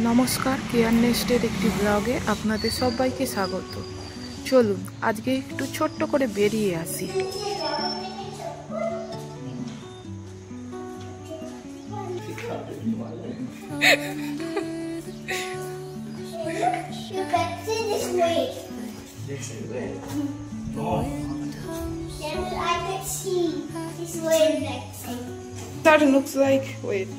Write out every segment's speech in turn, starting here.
নমস্কার, কেয়ার নেস্টের একটি ব্লগে আপনাদের সবাইকে স্বাগত। চলুন আজকে একটু ছোট্ট করে বেরিয়ে আসি। That looks like wait.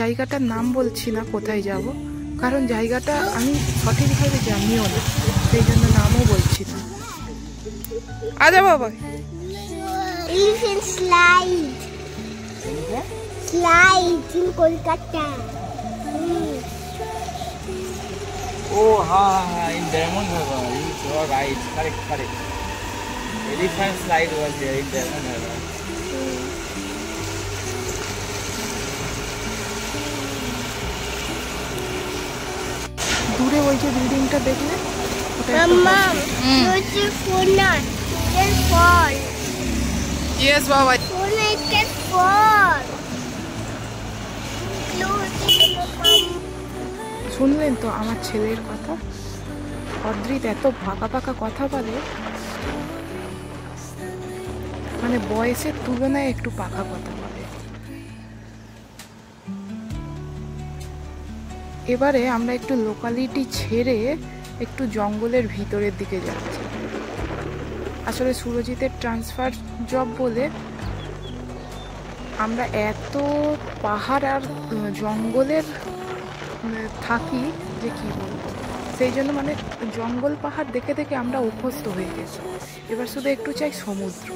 জায়গাটার নাম বলছি না কোথায় যাব, কারণ জায়গাটা আমি সঠিকভাবে জানিও না, সেই জন্য নামও বলছি না। আজা বাবা, Elephant slide. Slide in Kolkata. Oh, in Diamond Harbour. You are right. Correct. Elephant slide was there in Diamond Harbour. দূরে ওই যে বিল্ডিংটা দেখলে, Mama, it's a phone. It's fall. Yes বাবা, Phone it can fall. শুনলেন তো আমার ছেলের কথা? অদ্রিত এত ফাঁকা কথা বলে, মানে বয়সের তুলনায় একটু পাকা কথা বলে। এবারে আমরা একটু লোকালিটি ছেড়ে একটু জঙ্গলের ভিতরের দিকে যাচ্ছি। আসলে সুরজিতের ট্রান্সফার জব বলে আমরা এত পাহাড় আর জঙ্গলের থাকি যে কি বলবো, সেই জন্য মানে জঙ্গল পাহাড় দেখে দেখে আমরা অভ্যস্ত হয়ে গেছি। এবার শুধু একটু চাই সমুদ্র।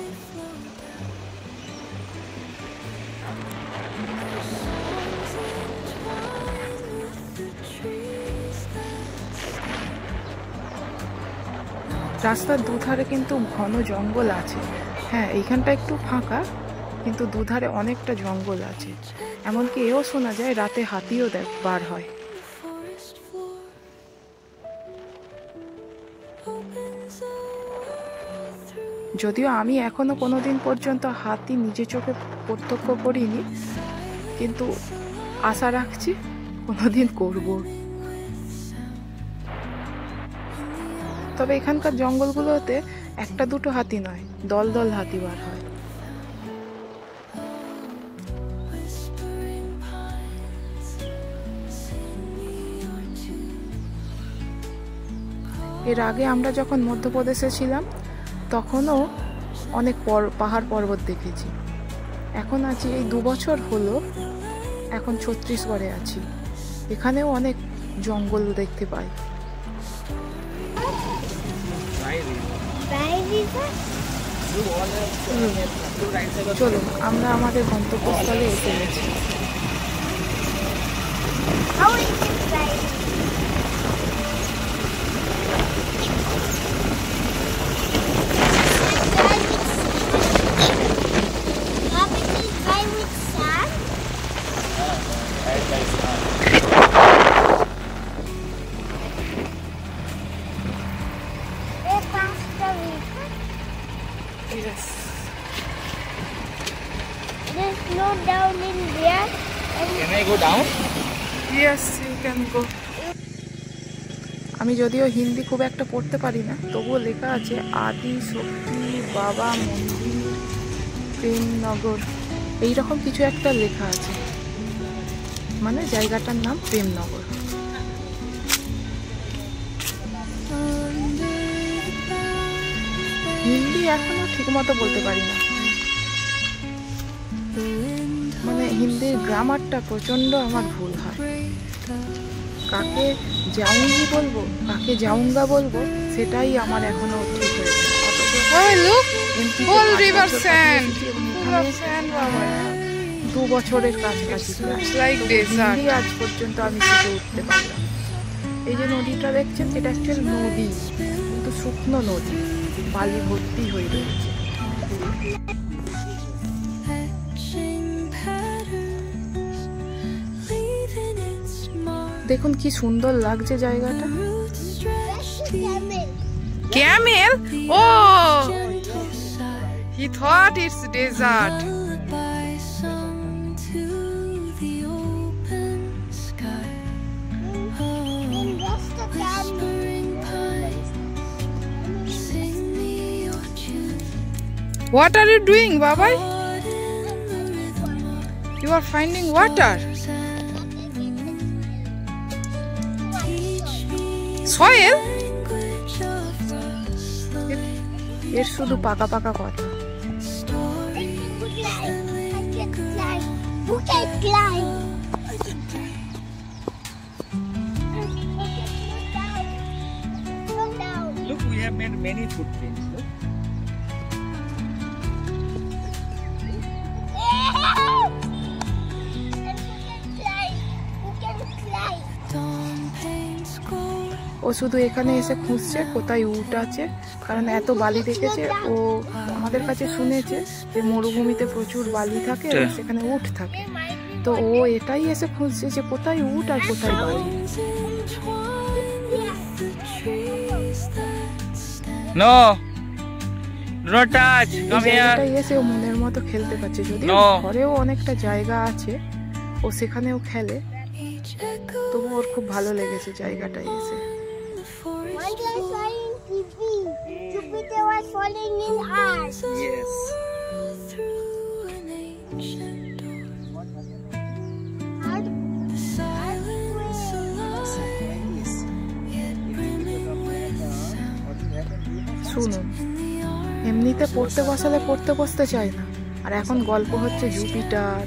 রাস্তার দুধারে কিন্তু ঘন জঙ্গল আছে। হ্যাঁ, এইখানটা একটু ফাঁকা, কিন্তু দুধারে অনেকটা জঙ্গল আছে। এমনকি এও শোনা যায় রাতে হাতিও বার হয়। যদিও আমি এখনো কোনোদিন পর্যন্ত হাতি নিজে চোখে প্রত্যক্ষ করিনি, কিন্তু আশা রাখছি কোনোদিন করব। তবে এখানকার জঙ্গলগুলোতে একটা দুটো হাতি নয়, দল দল হাতি বার হয়। এর আগে আমরা যখন মধ্যপ্রদেশে ছিলাম তখনও অনেক পাহাড় পর্বত দেখেছি। এখন আছি এই 2 বছর হলো, এখন ছত্তিশগড়ে আছি, এখানেও অনেক জঙ্গল দেখতে পাই। চলুন আমরা আমাদের গন্তব্যস্থলে এসে গেছি। Yes. There's no down in there. Can I go down? Yes, you can go. আমি যদিও হিন্দি খুব একটা পড়তে পারি না, তবুও লেখা আছে আদি শক্তি বাবা মন্দির প্রেমনগর, এইরকম কিছু একটা লেখা আছে, মানে জায়গাটার নাম প্রেমনগর। হিন্দি এখনো ঠিক মতো বলতে পারি না, মানে হিন্দির গ্রামারটা প্রচন্ড আমার ভুল হয়। কাকে যাউঙ্গি বলবো, কাকে যাউঙ্গা বলবো, সেটাই আমার এখনো ঠিক হয়েছে। 2 বছরের কাছাকাছি হিন্দি আজ পর্যন্ত আমি শিখে উঠতে পারলাম। এই যে নদীটা দেখছেন, এটা অ্যাকচুয়ালি নদী, কিন্তু শুকনো নদী, বালি ভর্তি হয়ে রয়েছে। দেখুন কি সুন্দর লাগছে জায়গাটা। Camel. Camel? Oh! He thought it's desert. In just a camel. What are you doing, Babai? You are finding water. Soil? এর শুধু পাকা পাকা কথা। Who can climb? Look down. Look, we have made many footprints. Look. ও শুধু এখানে এসে খুঁজছে কোথায় উট আছে, কারণ এত বালি দেখেছে। ও আমাদের কাছে শুনেছে যে মরুভূমিতে প্রচুর বালি থাকে, সেখানে উট থাকে। তো ও এটাই এসে খুঁজছে যে কোথায় উট আর কোথায় বালি। No, do not touch. এই Come here. জায়গাটায় এসে ও মনের মতো খেলতে পারছে, যদিও No. ঘরেও অনেকটা জায়গা আছে, ও সেখানেও খেলে। তবু ওর খুব ভালো লেগেছে জায়গাটায় এসে। Once I saw in TV, Jupiter was falling in Earth. Yes. শুনুন, এমনিতে পড়তে বসালে পড়তে বসতে চায় না, আর এখন গল্প হচ্ছে জুপিটার,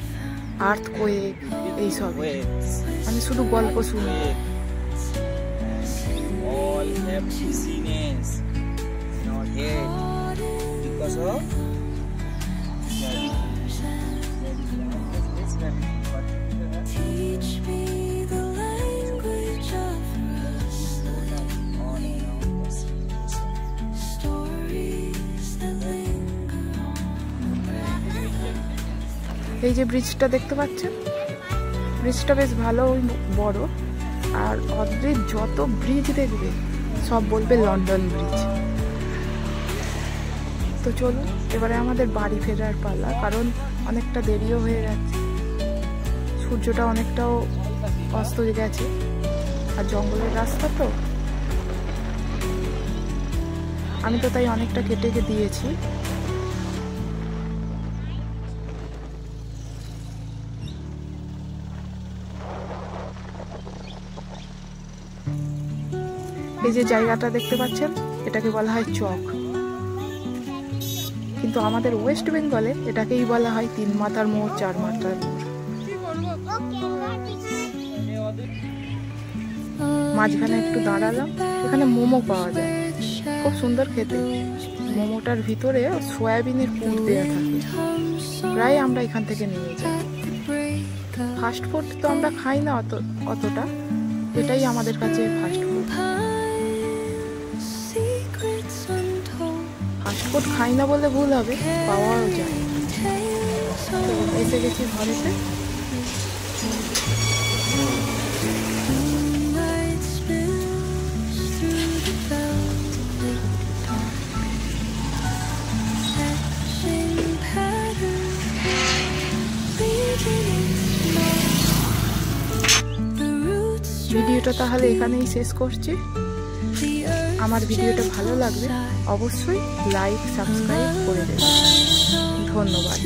আর্থকোয়েক এইসব, মানে শুধু গল্প শুনুন। All have dizziness in our head because of এই যে ব্রিজটা দেখতে পাচ্ছেন, ব্রিজটা বেশ ভালো বড়, আর অদ্রিজ যত ব্রিজ দেখবে সব বলবে লন্ডন ব্রিজ। তো চলুন এবারে আমাদের বাড়ি ফেরার পালা, কারণ অনেকটা দেরিও হয়ে যাচ্ছে, সূর্যটা অনেকটাও অস্ত গেছে, আর জঙ্গলের রাস্তা তো আমি তো তাই অনেকটা কেটে দিয়েছি। এই যে জায়গাটা দেখতে পাচ্ছেন, এটাকে বলা হয় চক, কিন্তু আমাদের ওয়েস্ট বেঙ্গলে এটাকেই বলা হয় 3 মাথার মোড়, 4 মাথার মোড়। মাঝখানে একটু দাঁড়ালাম, এখানে মোমো পাওয়া যায়, খুব সুন্দর খেতে। মোমোটার ভিতরে সয়াবিনের পুর দেওয়া থাকে, প্রায় আমরা এখান থেকে নিয়ে যাই। ফাস্ট ফুড তো আমরা খাই না অতটা, এটাই আমাদের কাছে ফাস্ট ফুড। ফাস্ট ফুড খাই না বলে ভুল হবে, পাওয়াও যায়। তো এসে গেছি ঘরেতে। ভিডিওটা তাহলে এখানেই শেষ করছি। আমার ভিডিওটা ভালো লাগলে অবশ্যই লাইক সাবস্ক্রাইব করে দেবেন। ধন্যবাদ।